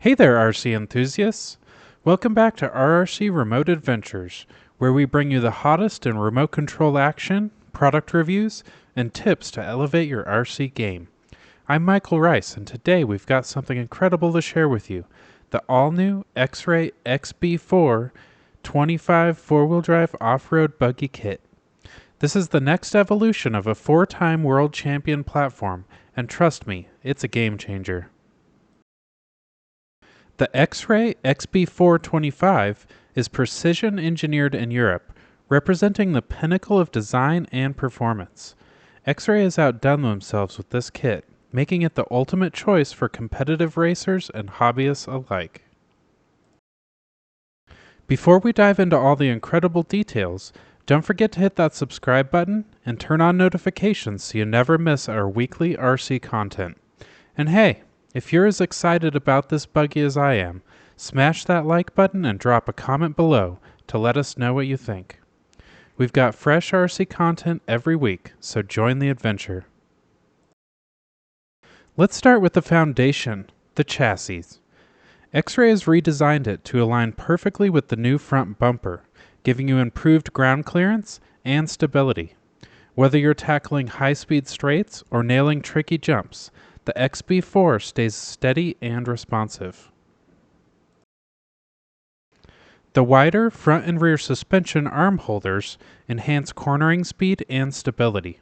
Hey there, RC enthusiasts! Welcome back to RRC Remote Adventures, where we bring you the hottest in remote control action, product reviews, and tips to elevate your RC game. I'm Michael Rice, and today we've got something incredible to share with you, the all-new XRAY XB4 25 four-wheel drive off-road buggy kit. This is the next evolution of a 4-time world champion platform, and trust me, it's a game changer. The XRAY XB4 25 is precision engineered in Europe, representing the pinnacle of design and performance. XRAY has outdone themselves with this kit, making it the ultimate choice for competitive racers and hobbyists alike. Before we dive into all the incredible details, don't forget to hit that subscribe button and turn on notifications so you never miss our weekly RC content. And hey, if you're as excited about this buggy as I am, smash that like button and drop a comment below to let us know what you think. We've got fresh RC content every week, so join the adventure. Let's start with the foundation, the chassis. XRAY has redesigned it to align perfectly with the new front bumper, giving you improved ground clearance and stability. Whether you're tackling high-speed straights or nailing tricky jumps, the XB4 stays steady and responsive. The wider front and rear suspension arm holders enhance cornering speed and stability.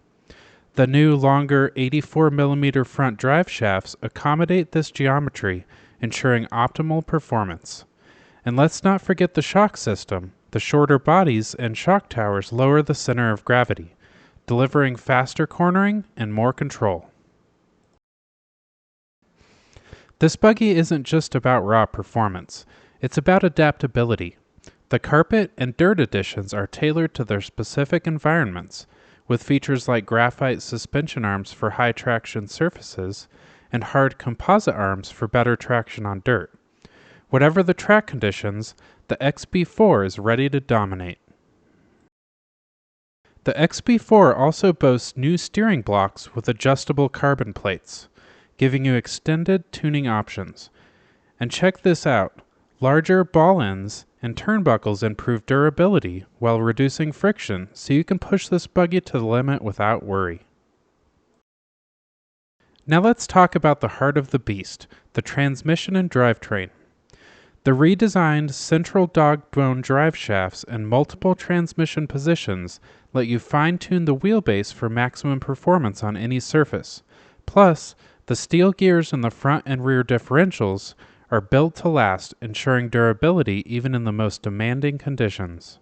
The new longer 84mm front drive shafts accommodate this geometry, ensuring optimal performance. And let's not forget the shock system. The shorter bodies and shock towers lower the center of gravity, delivering faster cornering and more control. This buggy isn't just about raw performance, it's about adaptability. The carpet and dirt editions are tailored to their specific environments, with features like graphite suspension arms for high traction surfaces and hard composite arms for better traction on dirt. Whatever the track conditions, the XB4 is ready to dominate. The XB4 also boasts new steering blocks with adjustable carbon plates, giving you extended tuning options. And check this out, larger ball ends and turnbuckles improve durability while reducing friction, so you can push this buggy to the limit without worry. Now let's talk about the heart of the beast, the transmission and drivetrain. The redesigned central dog bone drive shafts and multiple transmission positions let you fine-tune the wheelbase for maximum performance on any surface. Plus, the steel gears in the front and rear differentials are built to last, ensuring durability even in the most demanding conditions.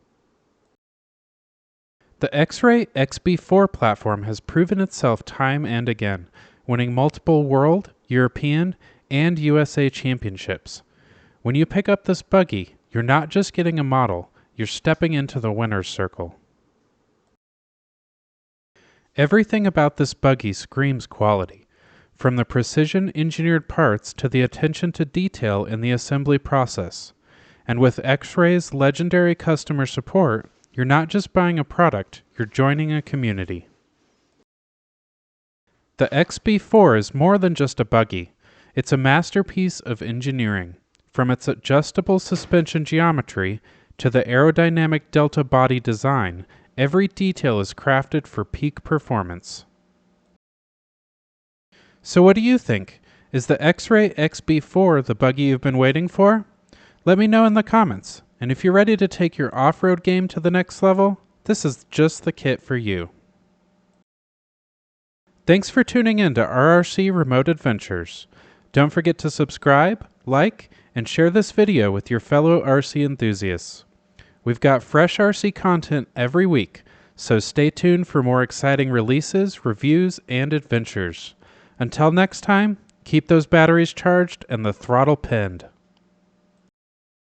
The XRAY XB4 platform has proven itself time and again, winning multiple world, European, and USA championships. When you pick up this buggy, you're not just getting a model, you're stepping into the winner's circle. Everything about this buggy screams quality. From the precision-engineered parts to the attention to detail in the assembly process. And with XRAY's legendary customer support, you're not just buying a product, you're joining a community. The XB4 is more than just a buggy. It's a masterpiece of engineering. From its adjustable suspension geometry to the aerodynamic delta body design, every detail is crafted for peak performance. So what do you think? Is the XRAY XB4 the buggy you've been waiting for? Let me know in the comments. And if you're ready to take your off-road game to the next level, this is just the kit for you. Thanks for tuning in to RRC Remote Adventures. Don't forget to subscribe, like, and share this video with your fellow RC enthusiasts. We've got fresh RC content every week, so stay tuned for more exciting releases, reviews, and adventures. Until next time, keep those batteries charged and the throttle pinned.